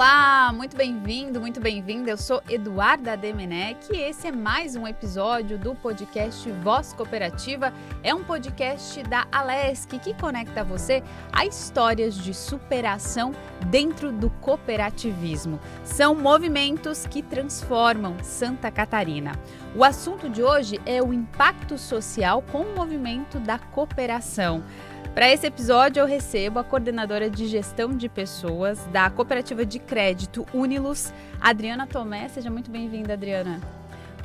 Olá, muito bem-vindo, muito bem-vinda. Eu sou Eduarda Demenech e esse é mais um episódio do podcast Voz Cooperativa. É um podcast da Alesc que conecta você a histórias de superação dentro do cooperativismo. São movimentos que transformam Santa Catarina. O assunto de hoje é o impacto social com o movimento da cooperação. Para esse episódio, eu recebo a coordenadora de gestão de pessoas da Cooperativa de Crédito Unilus, Adriana Tomé. Seja muito bem-vinda, Adriana.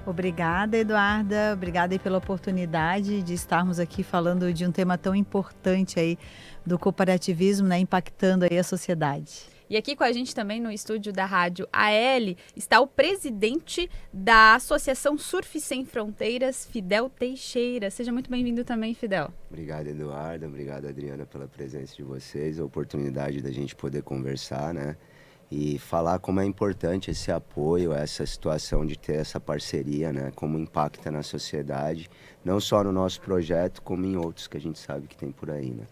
Obrigada, Eduarda. Obrigada aí pela oportunidade de estarmos aqui falando de um tema tão importante aí do cooperativismo, né, impactando aí a sociedade. E aqui com a gente também no estúdio da Rádio AL está o presidente da Associação Surf Sem Fronteiras, Fidel Teixeira. Seja muito bem-vindo também, Fidel. Obrigado, Eduardo. Obrigado, Adriana, pela presença de vocês, a oportunidade da gente poder conversar, né? E falar como é importante esse apoio, essa situação de ter essa parceria, né? Como impacta na sociedade, não só no nosso projeto, como em outros que a gente sabe que tem por aí, né?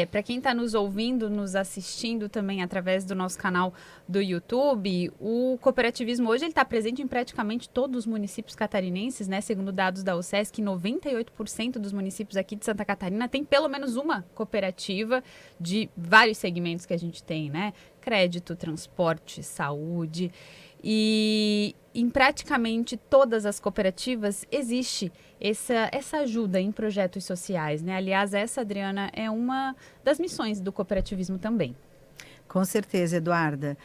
Para quem está nos ouvindo, nos assistindo também através do nosso canal do YouTube, o cooperativismo hoje está presente em praticamente todos os municípios catarinenses, né? Segundo dados da UCESC, 98% dos municípios aqui de Santa Catarina tem pelo menos uma cooperativa de vários segmentos que a gente tem, né? Crédito, transporte, saúde. E em praticamente todas as cooperativas existe essa ajuda em projetos sociais, né? Aliás, essa, Adriana, é uma das missões do cooperativismo também. Com certeza, Eduarda.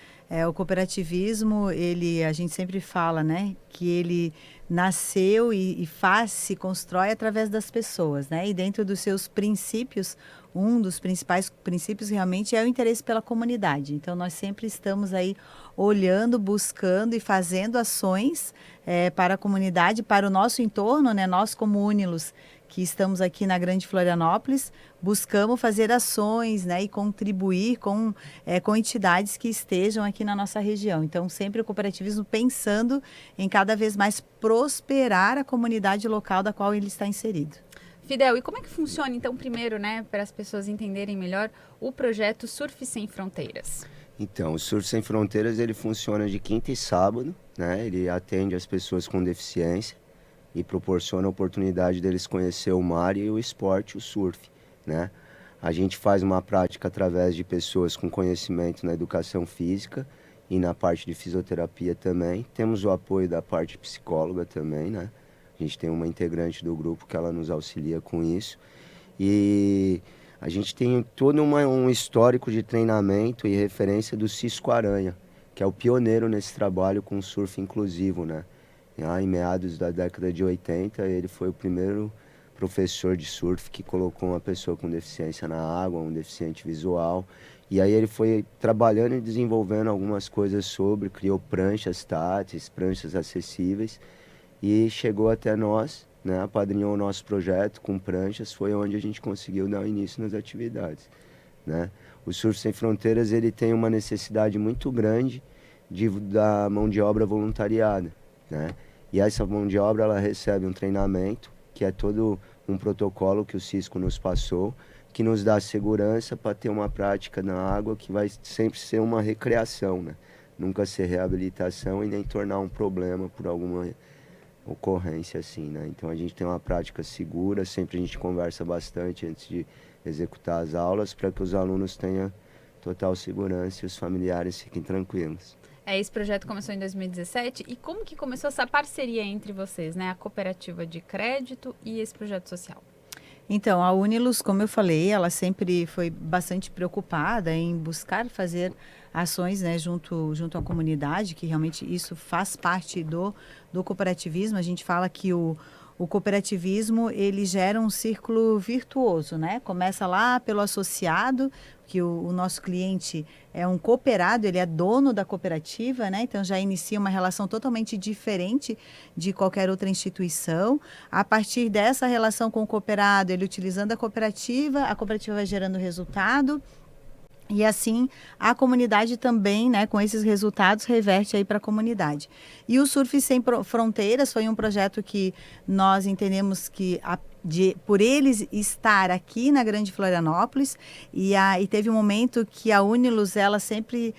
O cooperativismo, a gente sempre fala, né, que ele nasceu e se constrói através das pessoas, né? E dentro dos seus princípios, um dos principais princípios realmente é o interesse pela comunidade. Então, nós sempre estamos aí olhando, buscando e fazendo ações para a comunidade, para o nosso entorno, né? Nós como Unilus, que estamos aqui na Grande Florianópolis, buscamos fazer ações, né, e contribuir com entidades que estejam aqui na nossa região. Então, sempre o cooperativismo pensando em cada vez mais prosperar a comunidade local da qual ele está inserido. Fidel, e como é que funciona, então, primeiro, né, para as pessoas entenderem melhor, o projeto Surf Sem Fronteiras? Então, o Surf Sem Fronteiras, ele funciona de quinta e sábado, né? Ele atende as pessoas com deficiência e proporciona a oportunidade deles conhecer o mar e o esporte, o surf, né? A gente faz uma prática através de pessoas com conhecimento na educação física e na parte de fisioterapia também. Temos o apoio da parte psicóloga também, né? A gente tem uma integrante do grupo que ela nos auxilia com isso. E a gente tem todo um histórico de treinamento e referência do Cisco Aranha, que é o pioneiro nesse trabalho com surf inclusivo, né? Em meados da década de 80, ele foi o primeiro professor de surf que colocou uma pessoa com deficiência na água, um deficiente visual. E aí ele foi trabalhando e desenvolvendo algumas coisas criou pranchas táteis, pranchas acessíveis, e chegou até nós, né, apadrinhou o nosso projeto com pranchas, foi onde a gente conseguiu dar início nas atividades, né? O Surf Sem Fronteiras, ele tem uma necessidade muito grande da mão de obra voluntariada, né? E essa mão de obra, ela recebe um treinamento, que é todo um protocolo que o Cisco nos passou, que nos dá segurança para ter uma prática na água que vai sempre ser uma recreação, né? Nunca ser reabilitação e nem tornar um problema por alguma ocorrência assim, né? Então a gente tem uma prática segura, sempre a gente conversa bastante antes de executar as aulas para que os alunos tenham total segurança e os familiares fiquem tranquilos. Esse projeto começou em 2017 e como que começou essa parceria entre vocês, né? A cooperativa de crédito e esse projeto social? Então, a Unilus, como eu falei, ela sempre foi bastante preocupada em buscar fazer ações, né, junto à comunidade, que realmente isso faz parte do cooperativismo. A gente fala que o cooperativismo, ele gera um círculo virtuoso, né? Começa lá pelo associado, que o nosso cliente é um cooperado, ele é dono da cooperativa, né? Então já inicia uma relação totalmente diferente de qualquer outra instituição. A partir dessa relação com o cooperado, ele utilizando a cooperativa vai gerando resultado. E assim, a comunidade também, né, com esses resultados, reverte aí para a comunidade. E o Surf Sem Fronteiras foi um projeto que nós entendemos que por eles estar aqui na Grande Florianópolis, e teve um momento que a Unilus, ela sempre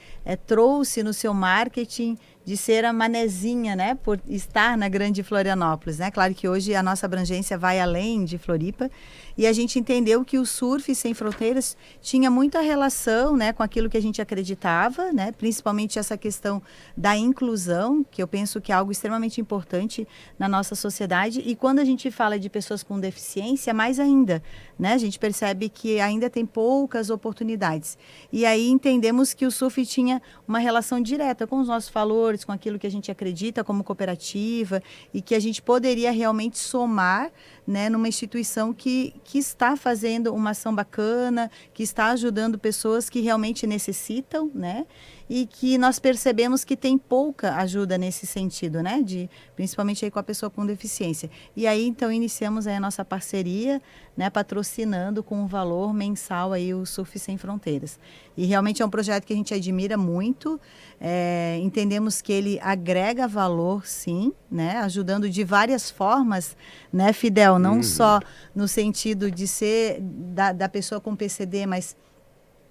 trouxe no seu marketing de ser a manezinha, né, por estar na Grande Florianópolis, né? Claro que hoje a nossa abrangência vai além de Floripa, e a gente entendeu que o Surf Sem Fronteiras tinha muita relação, né, com aquilo que a gente acreditava, né, principalmente essa questão da inclusão, que eu penso que é algo extremamente importante na nossa sociedade, e quando a gente fala de pessoas com deficiência, mais ainda, né, a gente percebe que ainda tem poucas oportunidades, e aí entendemos que o surf tinha uma relação direta com os nossos valores, com aquilo que a gente acredita como cooperativa, e que a gente poderia realmente somar, né, numa instituição que está fazendo uma ação bacana, que está ajudando pessoas que realmente necessitam, né, e que nós percebemos que tem pouca ajuda nesse sentido, né, principalmente aí com a pessoa com deficiência. E aí, então, iniciamos aí a nossa parceria, né, patrocinando com um valor mensal aí o Surf Sem Fronteiras. E realmente é um projeto que a gente admira muito, entendemos que ele agrega valor, sim, né, ajudando de várias formas, né, Fidel, não só no sentido de ser da pessoa com PCD, mas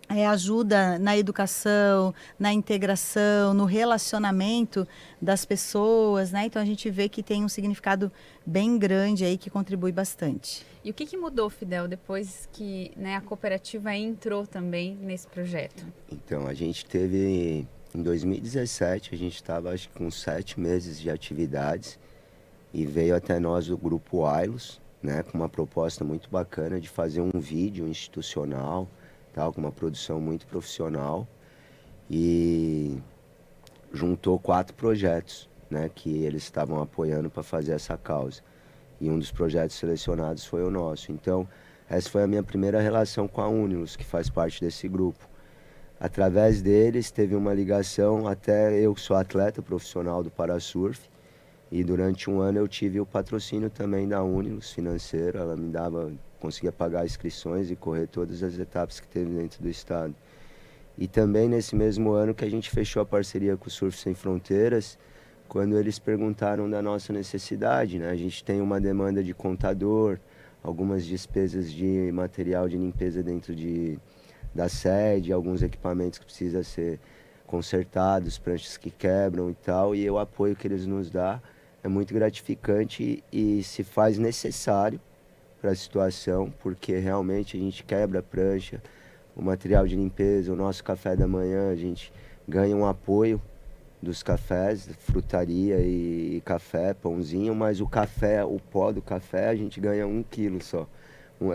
ajuda na educação, na integração, no relacionamento das pessoas, né? Então a gente vê que tem um significado bem grande aí que contribui bastante. E o que mudou, Fidel, depois que, né, a cooperativa entrou também nesse projeto? Então, a gente teve, em 2017, a gente estava acho que com 7 meses de atividades e veio até nós o grupo Ailos, né, com uma proposta muito bacana de fazer um vídeo institucional, tal, com uma produção muito profissional, e juntou 4 projetos, né, que eles estavam apoiando para fazer essa causa. E um dos projetos selecionados foi o nosso. Então, essa foi a minha primeira relação com a Unilus, que faz parte desse grupo. Através deles, teve uma ligação, até eu que sou atleta profissional do Parasurf, e durante um ano eu tive o patrocínio também da Unilus financeiro, ela me dava, conseguia pagar inscrições e correr todas as etapas que teve dentro do estado. E também nesse mesmo ano que a gente fechou a parceria com o Surf Sem Fronteiras, quando eles perguntaram da nossa necessidade, né? A gente tem uma demanda de contador, algumas despesas de material de limpeza dentro da sede, alguns equipamentos que precisam ser consertados, pranchas que quebram e tal, e o apoio que eles nos dão é muito gratificante e se faz necessário para a situação, porque realmente a gente quebra a prancha, o material de limpeza, o nosso café da manhã, a gente ganha um apoio dos cafés, frutaria e café, pãozinho, mas o café, o pó do café, a gente ganha 1 quilo só,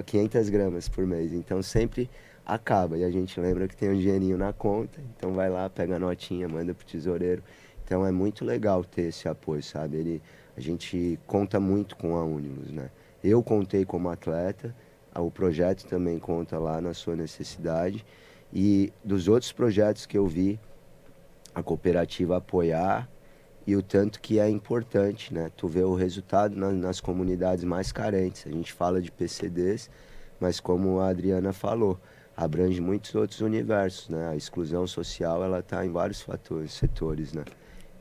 500 gramas por mês, então sempre acaba, e a gente lembra que tem um dinheirinho na conta, então vai lá, pega a notinha, manda pro tesoureiro. Então é muito legal ter esse apoio, sabe? A gente conta muito com a Unilus, né? Eu contei como atleta, o projeto também conta lá na sua necessidade, e dos outros projetos que eu vi, a cooperativa apoiar, e o tanto que é importante, né? Tu vê o resultado nas comunidades mais carentes. A gente fala de PCDs, mas como a Adriana falou, abrange muitos outros universos, né? A exclusão social, ela está em vários setores, né?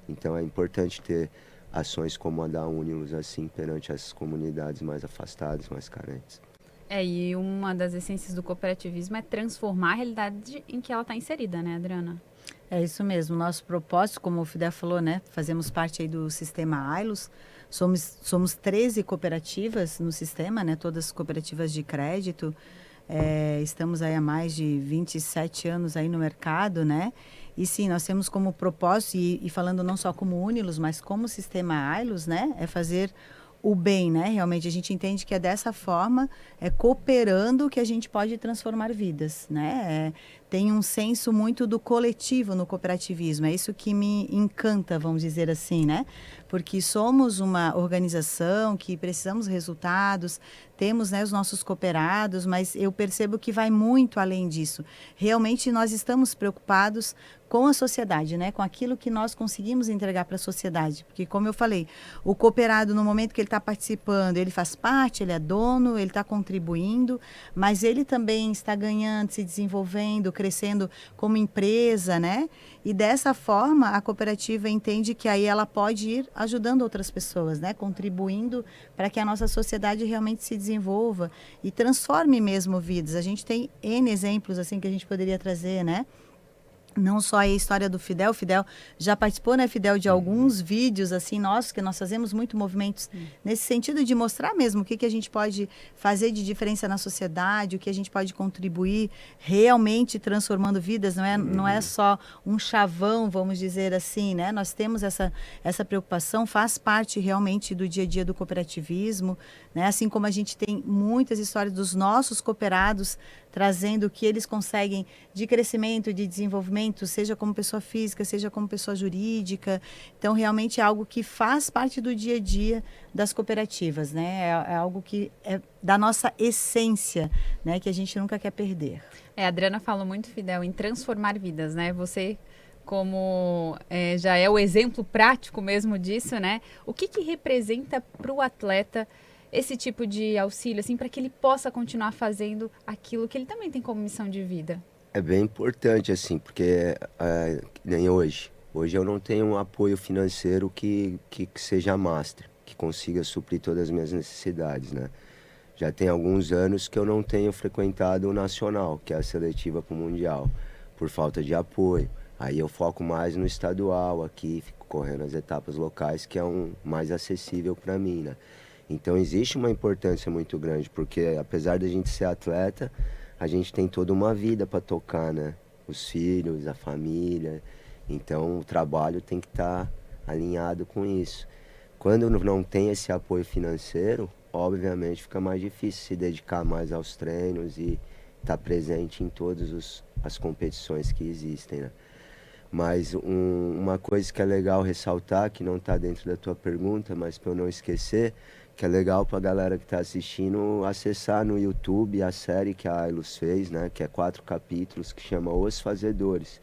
Então é importante ter ações como a da Unilus, assim, perante as comunidades mais afastadas, mais carentes. E uma das essências do cooperativismo é transformar a realidade em que ela está inserida, né, Adriana? É isso mesmo. Nosso propósito, como o Fidel falou, né? Fazemos parte aí do sistema Ailos. Somos 13 cooperativas no sistema, né? Todas cooperativas de crédito. Estamos aí há mais de 27 anos aí no mercado, né? E sim, nós temos como propósito, e falando não só como Unilus, mas como sistema Ailos, né? É fazer o bem, né? Realmente a gente entende que é dessa forma, cooperando, que a gente pode transformar vidas, né? Tem um senso muito do coletivo no cooperativismo, é isso que me encanta, vamos dizer assim, né? Porque somos uma organização que precisamos de resultados, temos, né, os nossos cooperados, mas eu percebo que vai muito além disso. Realmente nós estamos preocupados com a sociedade, né? Com aquilo que nós conseguimos entregar para a sociedade. Porque, como eu falei, o cooperado, no momento que ele está participando, ele faz parte, ele é dono, ele está contribuindo, mas ele também está ganhando, se desenvolvendo, crescendo como empresa, né? E dessa forma, a cooperativa entende que aí ela pode ir ajudando outras pessoas, né? Contribuindo para que a nossa sociedade realmente se desenvolva e transforme mesmo vidas. A gente tem N exemplos assim que a gente poderia trazer, né? Não só a história do Fidel. O Fidel já participou, né, Fidel, de alguns vídeos assim nossos, que nós fazemos muito movimentos nesse sentido de mostrar mesmo o que a gente pode fazer de diferença na sociedade, o que a gente pode contribuir realmente transformando vidas, não é só um chavão, vamos dizer assim, né? Nós temos essa preocupação, faz parte realmente do dia a dia do cooperativismo, né? Assim como a gente tem muitas histórias dos nossos cooperados trazendo o que eles conseguem de crescimento, de desenvolvimento, seja como pessoa física, seja como pessoa jurídica. Então, realmente é algo que faz parte do dia a dia das cooperativas, né? É algo que é da nossa essência, né? Que a gente nunca quer perder. A Adriana falou muito, Fidel, em transformar vidas, né? Você, como já é o exemplo prático mesmo disso, né? O que representa para o atleta esse tipo de auxílio, assim, para que ele possa continuar fazendo aquilo que ele também tem como missão de vida? É bem importante, assim, porque nem hoje. Hoje eu não tenho um apoio financeiro que seja master, que consiga suprir todas as minhas necessidades, né? Já tem alguns anos que eu não tenho frequentado o nacional, que é a seletiva para o mundial, por falta de apoio. Aí eu foco mais no estadual aqui, fico correndo as etapas locais, que é mais acessível para mim, né? Então existe uma importância muito grande, porque apesar da gente ser atleta, a gente tem toda uma vida para tocar, né? Os filhos, a família. Então o trabalho tem que estar alinhado com isso. Quando não tem esse apoio financeiro, obviamente fica mais difícil se dedicar mais aos treinos e estar presente em todas as competições que existem, né? Mas uma coisa que é legal ressaltar, que não está dentro da tua pergunta, mas para eu não esquecer, que é legal para a galera que está assistindo acessar no YouTube a série que a Ailus fez, né? Que é 4 capítulos, que chama Os Fazedores.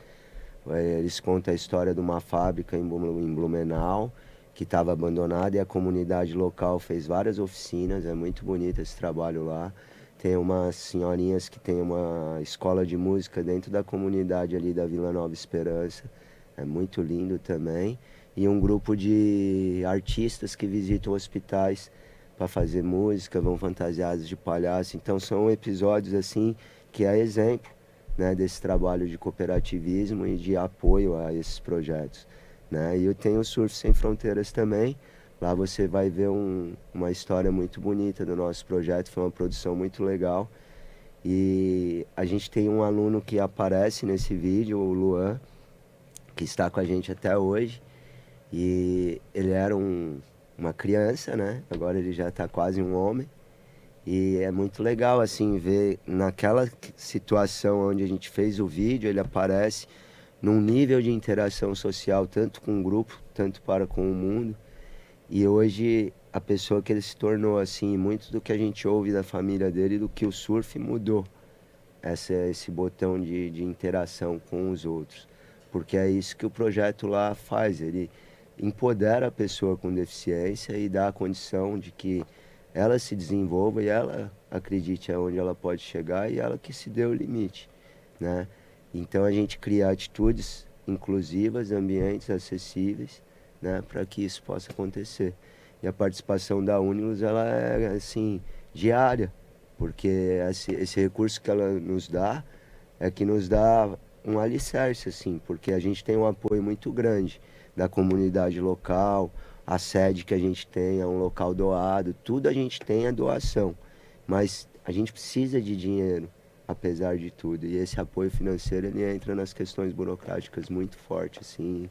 Eles contam a história de uma fábrica em Blumenau, que estava abandonada, e a comunidade local fez várias oficinas. É muito bonito esse trabalho lá. Tem umas senhorinhas que tem uma escola de música dentro da comunidade ali da Vila Nova Esperança. É muito lindo também. E um grupo de artistas que visitam hospitais para fazer música, vão fantasiados de palhaço. Então são episódios assim que é exemplo, né, desse trabalho de cooperativismo e de apoio a esses projetos, né? E eu tenho o Surf Sem Fronteiras também. Lá você vai ver uma história muito bonita do nosso projeto. Foi uma produção muito legal. E a gente tem um aluno que aparece nesse vídeo, o Luan, que está com a gente até hoje. E ele era uma criança, né? Agora ele já está quase um homem. E é muito legal, assim, ver naquela situação onde a gente fez o vídeo, ele aparece num nível de interação social, tanto com o grupo, tanto para com o mundo. E hoje a pessoa que ele se tornou, assim, muito do que a gente ouve da família dele, do que o surf mudou. Esse botão de interação com os outros. Porque é isso que o projeto lá faz, ele empodera a pessoa com deficiência e dá a condição de que ela se desenvolva e ela acredite aonde ela pode chegar e ela que se dê o limite, né? Então a gente cria atitudes inclusivas, ambientes acessíveis, né, para que isso possa acontecer. E a participação da Unilus, ela é assim, diária, porque esse recurso que ela nos dá é que nos dá um alicerce, assim, porque a gente tem um apoio muito grande da comunidade local, a sede que a gente tem é um local doado, tudo a gente tem é doação, mas a gente precisa de dinheiro, apesar de tudo, e esse apoio financeiro ele entra nas questões burocráticas muito forte, assim,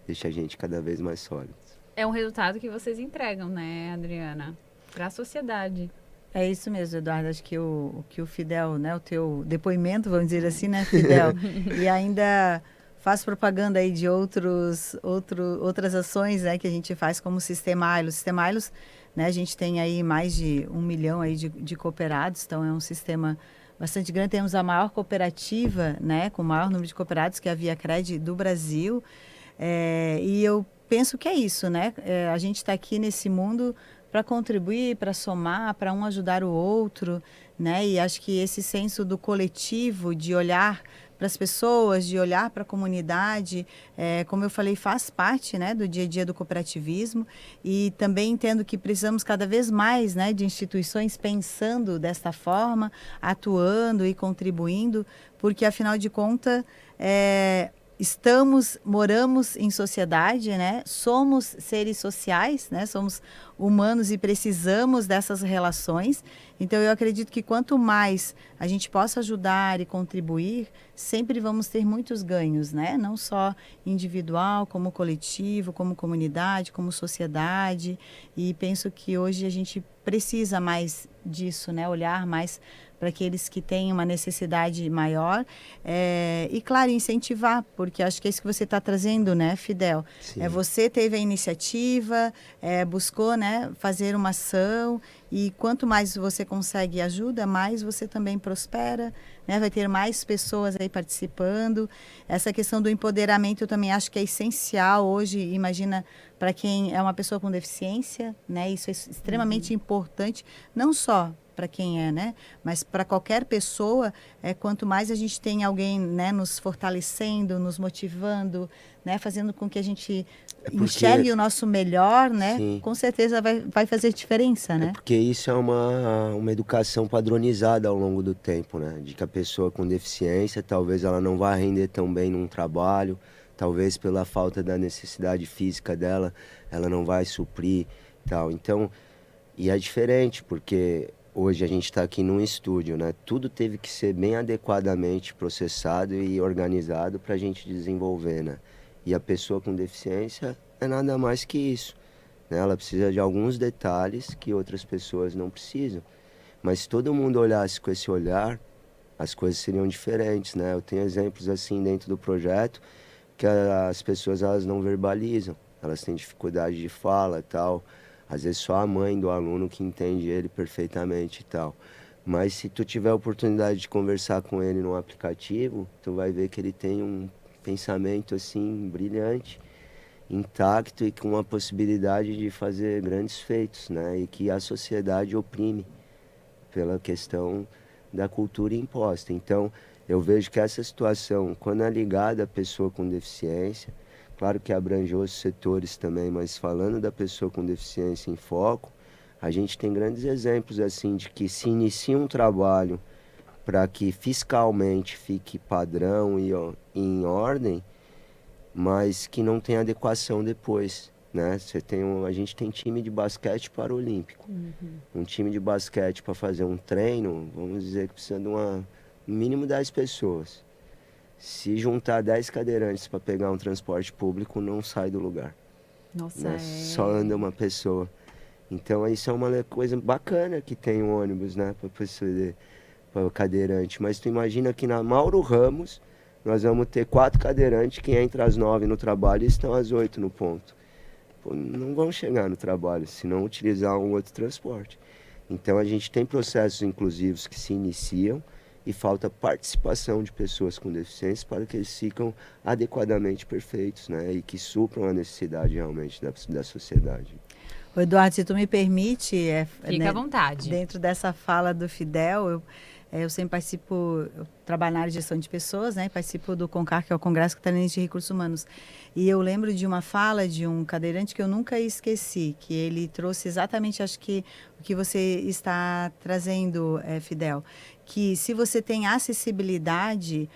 deixa a gente cada vez mais sólido. É um resultado que vocês entregam, né, Adriana, para a sociedade. É isso mesmo, Eduardo. Acho que o Fidel, né, o teu depoimento, vamos dizer assim, né, Fidel, e ainda faz propaganda aí de outras ações, né, que a gente faz como o Sistema Ailus. O Sistema Ailus, né, a gente tem aí mais de 1 milhão aí de cooperados, então é um sistema bastante grande. Temos a maior cooperativa, né, com o maior número de cooperados, que é a ViaCred do Brasil. E eu penso que é isso, né? A gente está aqui nesse mundo para contribuir, para somar, para um ajudar o outro, né? E acho que esse senso do coletivo, de olhar para as pessoas, de olhar para a comunidade, como eu falei, faz parte, né, do dia a dia do cooperativismo, e também entendo que precisamos cada vez mais, né, de instituições pensando desta forma, atuando e contribuindo, porque afinal de contas moramos em sociedade, né? Somos seres sociais, né? Somos humanos e precisamos dessas relações. Então, eu acredito que quanto mais a gente possa ajudar e contribuir, sempre vamos ter muitos ganhos, né? Não só individual, como coletivo, como comunidade, como sociedade. E penso que hoje a gente precisa mais disso, né? Olhar mais para aqueles que têm uma necessidade maior e, claro, incentivar, porque acho que é isso que você está trazendo, né, Fidel? Sim. Você teve a iniciativa, buscou, né, fazer uma ação, e quanto mais você consegue ajuda, mais você também prospera, né? Vai ter mais pessoas aí participando. Essa questão do empoderamento eu também acho que é essencial hoje, imagina, para quem é uma pessoa com deficiência, né? Isso é extremamente importante, não só para quem né? Mas para qualquer pessoa, quanto mais a gente tem alguém, né, nos fortalecendo, nos motivando, né, fazendo com que a gente enxergue o nosso melhor, né? Sim. Com certeza vai fazer diferença, né? Porque isso é uma educação padronizada ao longo do tempo, né? De que a pessoa com deficiência, talvez ela não vá render tão bem num trabalho, talvez pela falta da necessidade física dela, ela não vai suprir tal. Então, e é diferente, porque hoje a gente está aqui num estúdio, né? Tudo teve que ser bem adequadamente processado e organizado para a gente desenvolver, né? E a pessoa com deficiência é nada mais que isso, né? Ela precisa de alguns detalhes que outras pessoas não precisam. Mas se todo mundo olhasse com esse olhar, as coisas seriam diferentes, né? Eu tenho exemplos assim dentro do projeto que as pessoas elas não verbalizam, elas têm dificuldade de fala e tal. Às vezes só a mãe do aluno que entende ele perfeitamente e tal. Mas se tu tiver a oportunidade de conversar com ele no aplicativo, tu vai ver que ele tem um pensamento assim brilhante, intacto e com a possibilidade de fazer grandes feitos, né? E que a sociedade oprime pela questão da cultura imposta. Então, eu vejo que essa situação, quando é ligada à pessoa com deficiência, claro que abrange outros setores também, mas falando da pessoa com deficiência em foco, a gente tem grandes exemplos assim de que se inicia um trabalho para que fiscalmente fique padrão e em ordem, mas que não tem adequação depois, né? A gente tem time de basquete paralímpico. Um time de basquete para fazer um treino, vamos dizer que precisa de no mínimo 10 pessoas. Se juntar 10 cadeirantes para pegar um transporte público, não sai do lugar. Nossa, né? Só anda uma pessoa. Então, isso é uma coisa bacana que tem um ônibus, né? Para o cadeirante. Mas tu imagina que na Mauro Ramos, nós vamos ter 4 cadeirantes que entram às 9 no trabalho e estão às 8 no ponto. Pô, não vão chegar no trabalho se não utilizar um outro transporte. Então, a gente tem processos inclusivos que se iniciam, e falta participação de pessoas com deficiência para que eles ficam adequadamente perfeitos, né? E que supram a necessidade realmente da sociedade. O Eduardo, se tu me permite... Fica à vontade. Dentro dessa fala do Fidel, eu sempre eu trabalho na área de gestão de pessoas, né? Participo do CONCAR, que é o Congresso Catarinense de Recursos Humanos. E eu lembro de uma fala de um cadeirante que eu nunca esqueci, que ele trouxe exatamente, acho que o que você está trazendo, Fidel, que se você tem acessibilidade,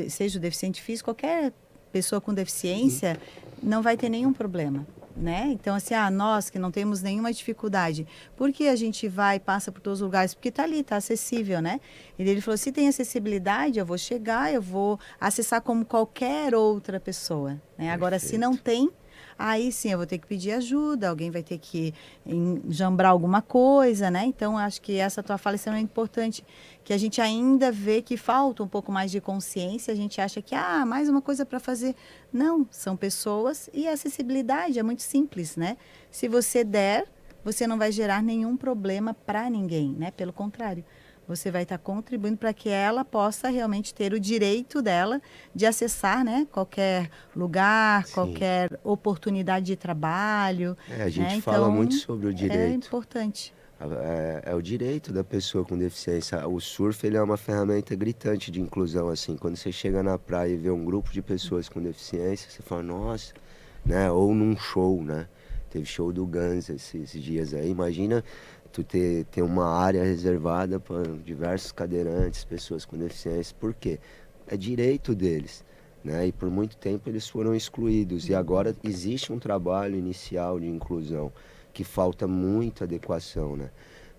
seja o deficiente físico, qualquer pessoa com deficiência, não vai ter nenhum problema. Né? Então, assim, nós que não temos nenhuma dificuldade, por que a gente passa por todos os lugares? Porque está ali, está acessível, né? E ele falou, se tem acessibilidade, eu vou chegar, eu vou acessar como qualquer outra pessoa, né? Agora, se não tem, aí sim, eu vou ter que pedir ajuda, alguém vai ter que enjambrar alguma coisa, né? Então, acho que essa tua fala é extremamente importante, que a gente ainda vê que falta um pouco mais de consciência, a gente acha que, mais uma coisa para fazer. Não, são pessoas e a acessibilidade é muito simples, né? Se você der, você não vai gerar nenhum problema para ninguém, né? Pelo contrário, você vai estar contribuindo para que ela possa realmente ter o direito dela de acessar, né, qualquer lugar, qualquer oportunidade de trabalho. A gente né? fala Então, muito sobre o direito. É importante. É o direito da pessoa com deficiência. O surf ele é uma ferramenta gritante de inclusão, assim. Quando você chega na praia e vê um grupo de pessoas com deficiência, você fala, nossa, né? Ou num show, né? Teve show do Guns esses dias aí. Imagina tu ter uma área reservada para diversos cadeirantes, pessoas com deficiência. Por quê? É direito deles, né? E por muito tempo eles foram excluídos. E agora existe um trabalho inicial de inclusão, que falta muita adequação, né?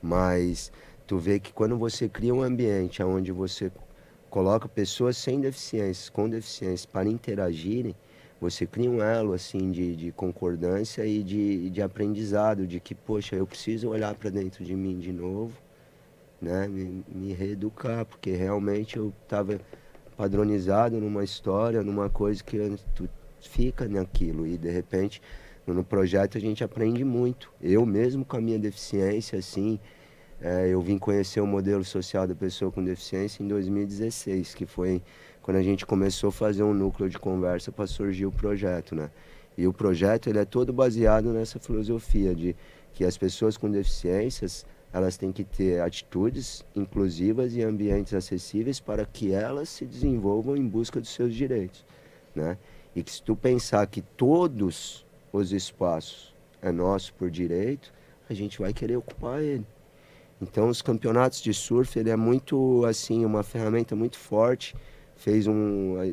Mas tu vê que quando você cria um ambiente onde você coloca pessoas sem deficiência, com deficiência, para interagirem, você cria um elo, assim, de concordância e de aprendizado, de que, poxa, eu preciso olhar para dentro de mim de novo, né? Me reeducar, porque realmente eu estava padronizado numa história, numa coisa que tu fica naquilo e, de repente, no projeto a gente aprende muito. Eu mesmo com a minha deficiência, assim, eu vim conhecer o modelo social da pessoa com deficiência em 2016, que foi quando a gente começou a fazer um núcleo de conversa para surgir o projeto, né? E o projeto ele é todo baseado nessa filosofia de que as pessoas com deficiências elas têm que ter atitudes inclusivas e ambientes acessíveis para que elas se desenvolvam em busca dos seus direitos, né? E que se tu pensar que todos os espaços é nosso por direito, a gente vai querer ocupar ele. Então os campeonatos de surf, ele é muito assim, uma ferramenta muito forte,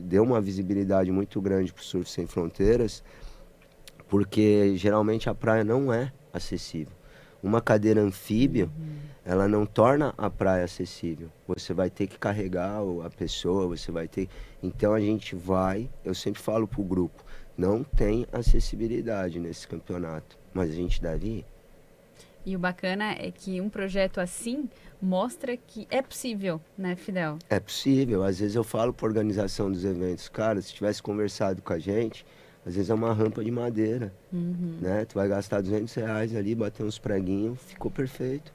deu uma visibilidade muito grande para o Surf Sem Fronteiras, porque geralmente a praia não é acessível. Uma cadeira anfíbia, ela não torna a praia acessível. Você vai ter que carregar a pessoa, você vai ter... Então a gente eu sempre falo pro grupo, não tem acessibilidade nesse campeonato, mas a gente deve ir. E o bacana é que um projeto assim mostra que é possível, né, Fidel? É possível. Às vezes eu falo para a organização dos eventos, cara, se tivesse conversado com a gente, às vezes é uma rampa de madeira, né? Tu vai gastar R$200 ali, bater uns preguinhos, ficou perfeito.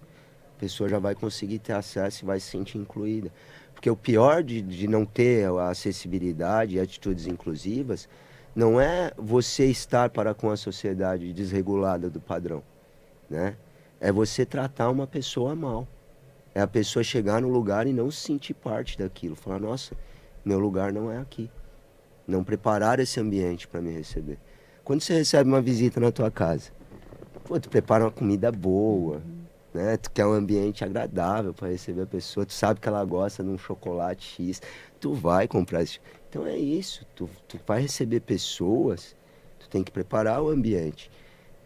A pessoa já vai conseguir ter acesso e vai se sentir incluída. Porque o pior de não ter a acessibilidade e atitudes inclusivas não é você estar para com a sociedade desregulada do padrão, né? É você tratar uma pessoa mal. É a pessoa chegar no lugar e não se sentir parte daquilo. Falar, nossa, meu lugar não é aqui. Não preparar esse ambiente para me receber. Quando você recebe uma visita na tua casa, pô, tu prepara uma comida boa, né? Tu quer um ambiente agradável para receber a pessoa. Tu sabe que ela gosta de um chocolate X. Tu vai comprar isso. Então é isso. Tu vai receber pessoas, tu tem que preparar o ambiente.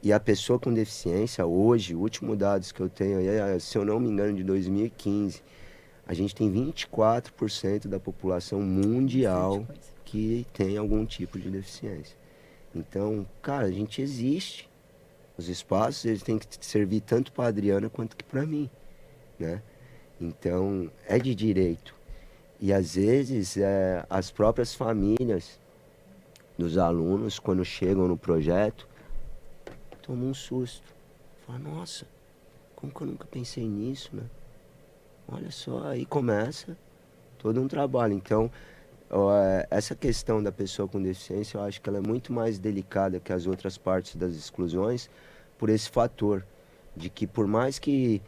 E a pessoa com deficiência, hoje, o último dados que eu tenho, se eu não me engano, de 2015, a gente tem 24% da população mundial que tem algum tipo de deficiência. Então, cara, a gente existe. Os espaços, eles têm que servir tanto para a Adriana quanto que para mim, né? Então, é de direito. E às vezes, as próprias famílias dos alunos, quando chegam no projeto, tomam um susto. Fala, nossa, como que eu nunca pensei nisso, né? Olha só, aí começa todo um trabalho. Então, essa questão da pessoa com deficiência, eu acho que ela é muito mais delicada que as outras partes das exclusões por esse fator, de que por mais que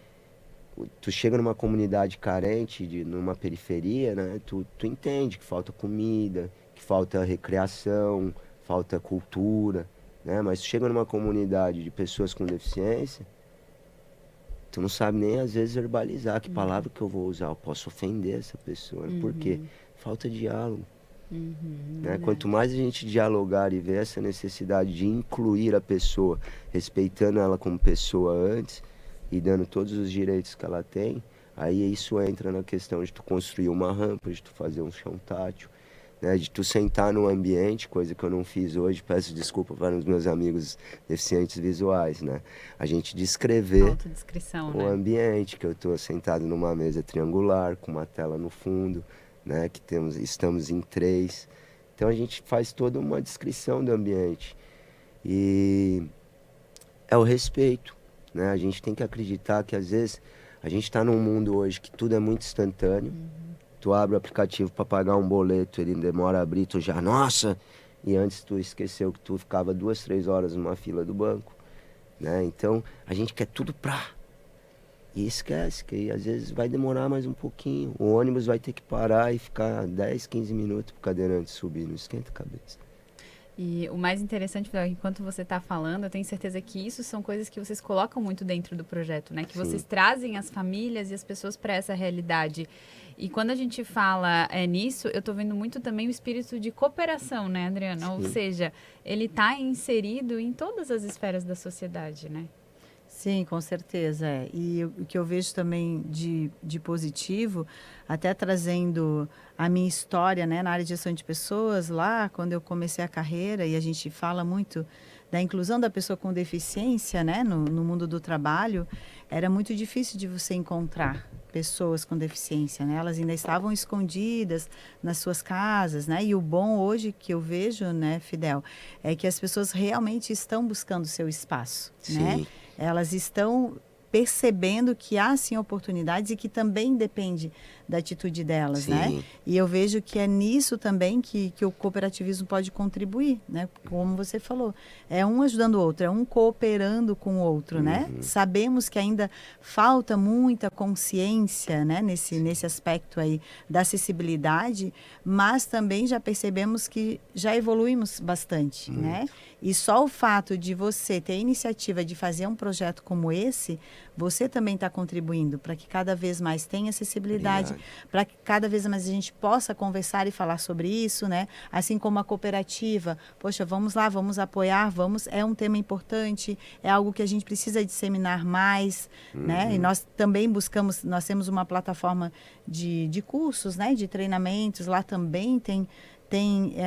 tu chega numa comunidade carente, numa periferia, né? Tu entende que falta comida, que falta recreação, falta cultura, né? Mas tu chega numa comunidade de pessoas com deficiência, tu não sabe nem às vezes verbalizar que palavra que eu vou usar, eu posso ofender essa pessoa. Por quê? Falta diálogo. Né? Quanto mais a gente dialogar e ver essa necessidade de incluir a pessoa, respeitando ela como pessoa antes e dando todos os direitos que ela tem, aí isso entra na questão de tu construir uma rampa, de tu fazer um chão tátil, né? De tu sentar num ambiente, coisa que eu não fiz hoje, peço desculpa para os meus amigos deficientes visuais, né? A gente descrever Autodescrição, o né? ambiente, que eu estou sentado numa mesa triangular, com uma tela no fundo, né? Que estamos em 3. Então a gente faz toda uma descrição do ambiente. E é o respeito, né? A gente tem que acreditar que às vezes a gente está num mundo hoje que tudo é muito instantâneo. Tu abre o aplicativo para pagar um boleto, ele demora a abrir, tu já, nossa! E antes tu esqueceu que tu ficava 2, 3 horas numa fila do banco, né? Então a gente quer tudo E esquece que às vezes vai demorar mais um pouquinho. O ônibus vai ter que parar e ficar 10, 15 minutos pro cadeirante subir, não esquenta a cabeça. E o mais interessante, Fidel, é que enquanto você está falando, eu tenho certeza que isso são coisas que vocês colocam muito dentro do projeto, né? Que Sim. vocês trazem as famílias e as pessoas para essa realidade. E quando a gente fala nisso, eu estou vendo muito também o espírito de cooperação, né, Adriana? Ou Sim. seja, ele está inserido em todas as esferas da sociedade, né? Sim, com certeza. E o que eu vejo também de positivo, até trazendo a minha história, né, na área de gestão de pessoas, lá quando eu comecei a carreira, e a gente fala muito da inclusão da pessoa com deficiência, né, no mundo do trabalho, era muito difícil de você encontrar pessoas com deficiência, né? Elas ainda estavam escondidas nas suas casas, né? E o bom hoje que eu vejo, né, Fidel, é que as pessoas realmente estão buscando seu espaço, né? Sim. Elas estão percebendo que há sim oportunidades e que também depende da atitude delas, né? Sim. E eu vejo que é nisso também que o cooperativismo pode contribuir, né? Como você falou, é um ajudando o outro, é um cooperando com o outro, né? Sabemos que ainda falta muita consciência, né? Nesse aspecto aí da acessibilidade, mas também já percebemos que já evoluímos bastante, né? E só o fato de você ter a iniciativa de fazer um projeto como esse, você também está contribuindo para que cada vez mais tenha acessibilidade, para que cada vez mais a gente possa conversar e falar sobre isso, né? Assim como a cooperativa, poxa, vamos lá, vamos apoiar, é um tema importante, é algo que a gente precisa disseminar mais, né? E nós também nós temos uma plataforma de cursos, né? De treinamentos, lá também tem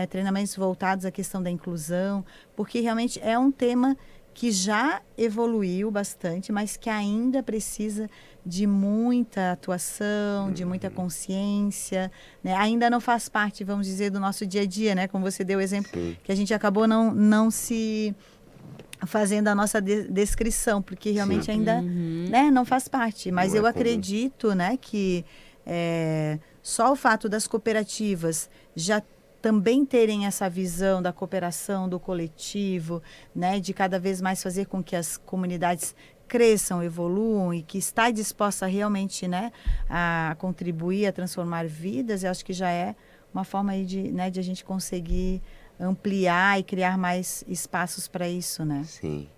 treinamentos voltados à questão da inclusão, porque realmente é um tema que já evoluiu bastante, mas que ainda precisa de muita atuação, de muita consciência, né? Ainda não faz parte, vamos dizer, do nosso dia a dia, né? Como você deu o exemplo, que a gente acabou não se fazendo a nossa descrição, porque realmente ainda, né, não faz parte. Mas eu acredito, né, que só o fato das cooperativas já também terem essa visão da cooperação, do coletivo, né, de cada vez mais fazer com que as comunidades cresçam, evoluam e que está disposta realmente, né, a contribuir, a transformar vidas, eu acho que já é uma forma aí de a gente conseguir ampliar e criar mais espaços para isso, né? Sim.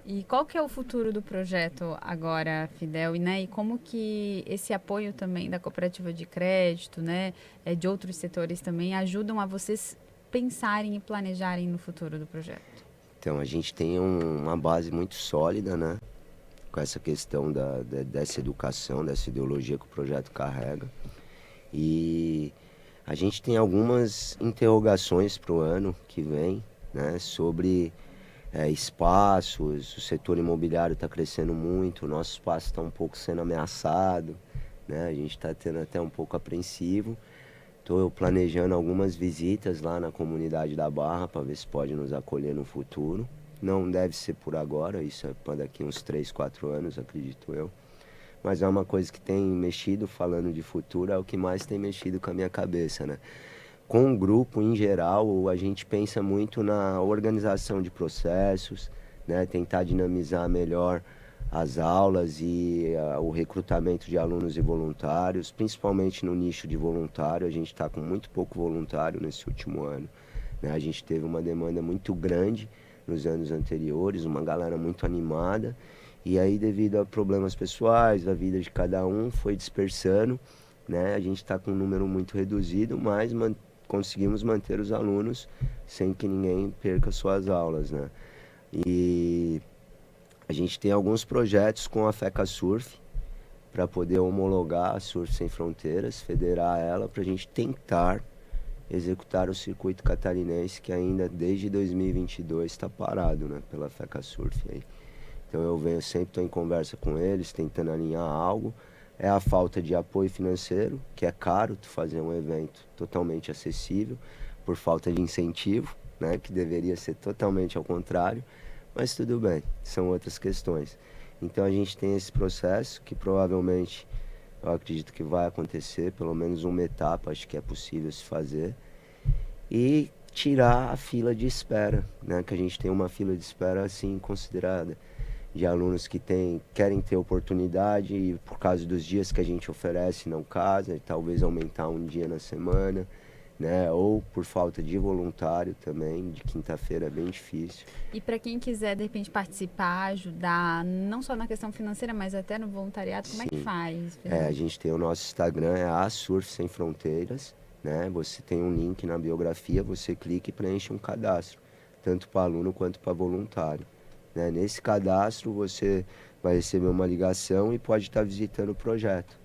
E qual que é o futuro do projeto agora, Fidel? E como que esse apoio também da cooperativa de crédito, né, de outros setores também, ajudam a vocês pensarem e planejarem no futuro do projeto? Então, a gente tem uma base muito sólida, né? Com essa questão dessa educação, dessa ideologia que o projeto carrega. E a gente tem algumas interrogações para o ano que vem, né? Sobre espaços, o setor imobiliário está crescendo muito, o nosso espaço está um pouco sendo ameaçado, né? A gente está tendo até um pouco apreensivo. Estou planejando algumas visitas lá na comunidade da Barra para ver se pode nos acolher no futuro. Não deve ser por agora, isso é para daqui uns 3, 4 anos, acredito eu. Mas é uma coisa que tem mexido, falando de futuro, é o que mais tem mexido com a minha cabeça, né? Com o grupo, em geral, a gente pensa muito na organização de processos, né? Tentar dinamizar melhor as aulas e o recrutamento de alunos e voluntários, principalmente no nicho de voluntário. A gente está com muito pouco voluntário nesse último ano, né? A gente teve uma demanda muito grande nos anos anteriores, uma galera muito animada, e aí devido a problemas pessoais, a vida de cada um foi dispersando, né? A gente está com um número muito reduzido, mas conseguimos manter os alunos sem que ninguém perca suas aulas, né? E a gente tem alguns projetos com a FECA Surf para poder homologar a Surf Sem Fronteiras, federar ela, para a gente tentar executar o circuito catarinense, que ainda desde 2022 está parado, né, pela FECA Surf aí. Então eu sempre estou em conversa com eles, tentando alinhar algo. É a falta de apoio financeiro, que é caro tu fazer um evento totalmente acessível, por falta de incentivo, né, que deveria ser totalmente ao contrário, mas tudo bem, são outras questões. Então a gente tem esse processo que provavelmente eu acredito que vai acontecer, pelo menos uma etapa, acho que é possível se fazer, e tirar a fila de espera, né, que a gente tem uma fila de espera assim considerada. de alunos que querem ter oportunidade e por causa dos dias que a gente oferece não casa, e talvez aumentar um dia na semana, né? Ou por falta de voluntário também, de quinta-feira é bem difícil. E para quem quiser, de repente, participar, ajudar, não só na questão financeira, mas até no voluntariado, como é que faz? A gente tem o nosso Instagram, é a Surf Sem Fronteiras, né? Você tem um link na biografia, você clica e preenche um cadastro, tanto para aluno quanto para voluntário, né? Nesse cadastro você vai receber uma ligação e pode estar visitando o projeto,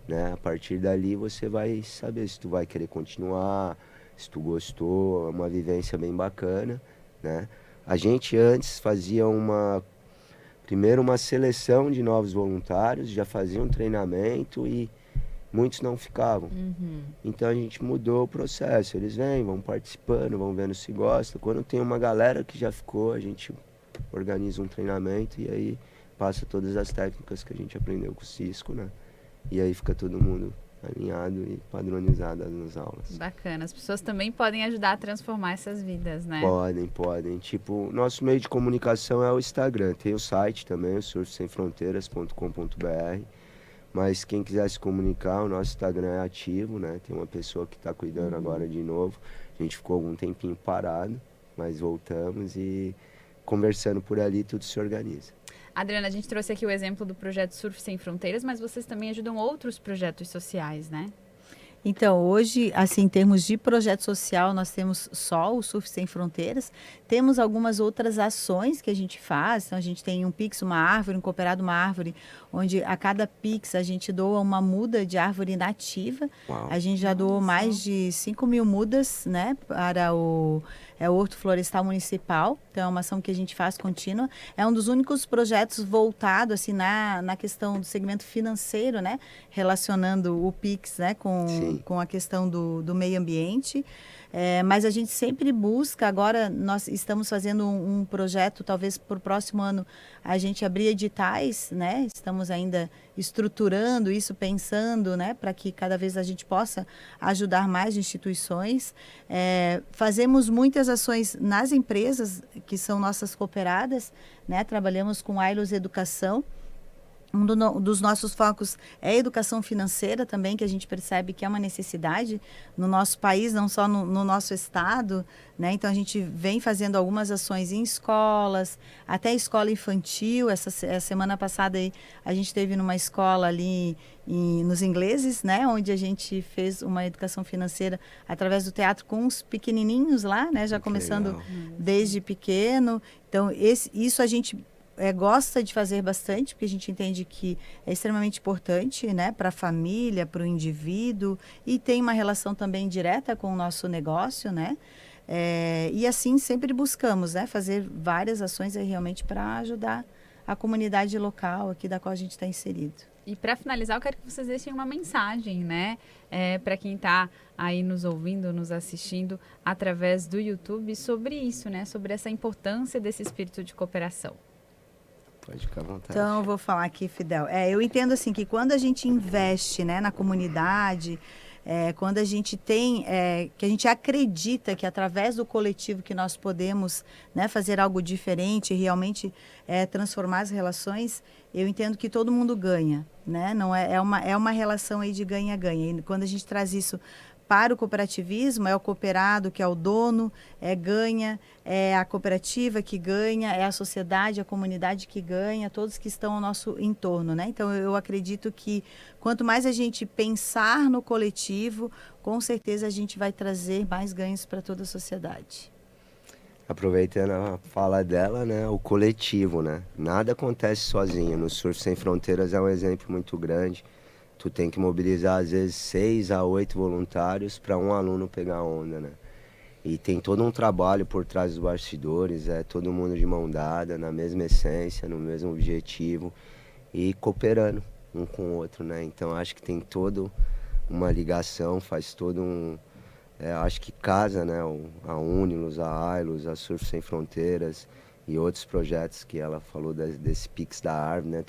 né? A partir dali você vai saber se tu vai querer continuar, se tu gostou, é uma vivência bem bacana, né? A gente antes fazia primeiro uma seleção de novos voluntários, já fazia um treinamento e muitos não ficavam. Então a gente mudou o processo, eles vêm, vão participando, vão vendo se gosta. Quando tem uma galera que já ficou, a gente organiza um treinamento e aí passa todas as técnicas que a gente aprendeu com o Cisco, né? E aí fica todo mundo alinhado e padronizado nas aulas. Bacana. As pessoas também podem ajudar a transformar essas vidas, né? Podem. Tipo, nosso meio de comunicação é o Instagram. Tem o site também, o surfsemfronteiras.com.br. Mas quem quiser se comunicar, o nosso Instagram é ativo, né? Tem uma pessoa que está cuidando agora de novo. A gente ficou algum tempinho parado, mas voltamos e conversando por ali tudo se organiza. Adriana, a gente trouxe aqui o exemplo do projeto Surf Sem Fronteiras, mas vocês também ajudam outros projetos sociais, né? Então, hoje, assim, em termos de projeto social, nós temos só o Surf Sem Fronteiras. Temos algumas outras ações que a gente faz. Então, a gente tem um Pix, uma árvore, um cooperado, uma árvore, onde a cada Pix a gente doa uma muda de árvore nativa. Uau. A gente já doou mais de 5.000 mudas, né, para o Horto Florestal Municipal. Então, é uma ação que a gente faz contínua. É um dos únicos projetos voltado, assim, na questão do segmento financeiro, né, relacionando o Pix, né, com a questão do meio ambiente. Mas a gente sempre busca, agora nós estamos fazendo um projeto, talvez para o próximo ano a gente abrir editais, né? Estamos ainda estruturando isso, pensando, né? Para que cada vez a gente possa ajudar mais instituições. Fazemos muitas ações nas empresas que são nossas cooperadas, né? Trabalhamos com Ailos Educação. Dos nossos focos é a educação financeira também, que a gente percebe que é uma necessidade no nosso país, não só no nosso estado, né? Então, a gente vem fazendo algumas ações em escolas, até escola infantil. Essa semana passada aí, a gente esteve numa escola ali nos ingleses, né? Onde a gente fez uma educação financeira através do teatro com os pequenininhos lá, né? Já começando desde pequeno. Então, isso a gente gosta de fazer bastante, porque a gente entende que é extremamente importante, né, para a família, para o indivíduo, e tem uma relação também direta com o nosso negócio, né? E assim sempre buscamos, né, fazer várias ações aí realmente para ajudar a comunidade local aqui da qual a gente está inserido. E para finalizar, eu quero que vocês deixem uma mensagem, né, para quem está aí nos ouvindo, nos assistindo através do YouTube sobre isso, né, sobre essa importância desse espírito de cooperação. Pode ficar à vontade. Então, eu vou falar aqui, Fidel. Eu entendo assim que quando a gente investe, né, na comunidade, quando a gente tem, que a gente acredita que através do coletivo que nós podemos, né, fazer algo diferente e realmente transformar as relações, eu entendo que todo mundo ganha, né? Não é uma relação aí de ganha-ganha. E quando a gente traz isso para o cooperativismo, é o cooperado que é o dono, ganha, é a cooperativa que ganha, é a sociedade, a comunidade que ganha, todos que estão ao nosso entorno, né? Então, eu acredito que quanto mais a gente pensar no coletivo, com certeza a gente vai trazer mais ganhos para toda a sociedade. Aproveitando a fala dela, né, o coletivo, né? Nada acontece sozinho. No Surf Sem Fronteiras é um exemplo muito grande. Tu tem que mobilizar, às vezes, 6 a 8 voluntários para um aluno pegar a onda, né? E tem todo um trabalho por trás dos bastidores, todo mundo de mão dada, na mesma essência, no mesmo objetivo e cooperando um com o outro, né? Então, acho que tem toda uma ligação, faz todo acho que casa, né? A Unilos, a Ailos, a Surf Sem Fronteiras e outros projetos que ela falou desse Pix da Árvore, né?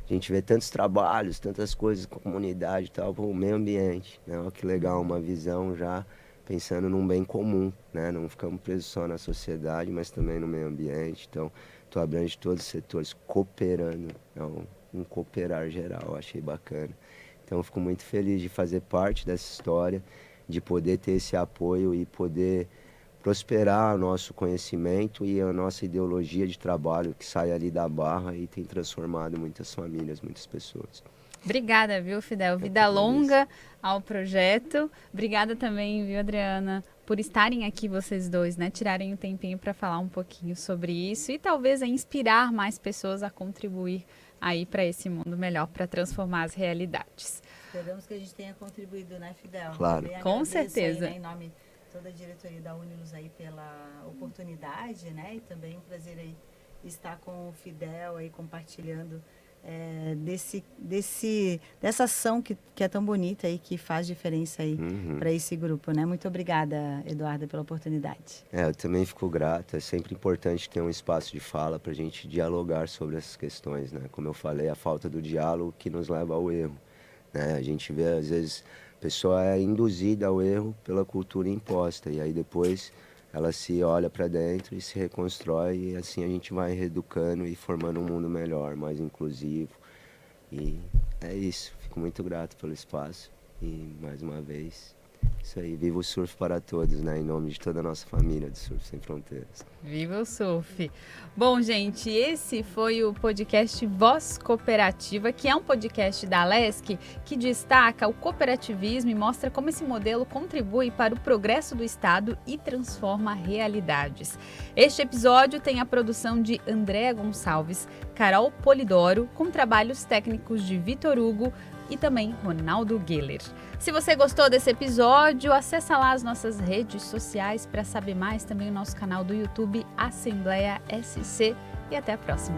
A gente vê tantos trabalhos, tantas coisas com a comunidade e tal, para o meio ambiente, né? Olha que legal, uma visão já pensando num bem comum, né? Não ficamos presos só na sociedade, mas também no meio ambiente. Então, tu abrange todos os setores cooperando, é um cooperar geral, achei bacana. Então, eu fico muito feliz de fazer parte dessa história, de poder ter esse apoio e poder prosperar o nosso conhecimento e a nossa ideologia de trabalho que sai ali da Barra e tem transformado muitas famílias, muitas pessoas. Obrigada, viu, Fidel? Vida longa ao projeto. Obrigada também, viu, Adriana, por estarem aqui vocês dois, né? Tirarem um tempinho para falar um pouquinho sobre isso e talvez inspirar mais pessoas a contribuir aí para esse mundo melhor, para transformar as realidades. Esperamos que a gente tenha contribuído, né, Fidel? Claro. Com certeza. Aí, né, em nome de toda a diretoria da Unilus aí pela oportunidade, né? E também um prazer aí estar com o Fidel aí compartilhando dessa ação que é tão bonita e que faz diferença aí para esse grupo, né? Muito obrigada, Eduarda, pela oportunidade. Eu também fico grato. É sempre importante ter um espaço de fala para a gente dialogar sobre essas questões, né? Como eu falei, a falta do diálogo que nos leva ao erro, né? A gente vê, às vezes, a pessoa é induzida ao erro pela cultura imposta e aí depois ela se olha para dentro e se reconstrói e assim a gente vai reeducando e formando um mundo melhor, mais inclusivo. E é isso, fico muito grato pelo espaço e mais uma vez, isso aí, viva o surf para todos, né? Em nome de toda a nossa família de Surf Sem Fronteiras. Viva o surf! Bom, gente, esse foi o podcast Voz Cooperativa, que é um podcast da Alesc que destaca o cooperativismo e mostra como esse modelo contribui para o progresso do Estado e transforma realidades. Este episódio tem a produção de Andréa Gonçalves, Carol Polidoro, com trabalhos técnicos de Vitor Hugo e também Ronaldo Geller. Se você gostou desse episódio, acessa lá as nossas redes sociais para saber mais, também o nosso canal do YouTube Assembleia SC e até a próxima.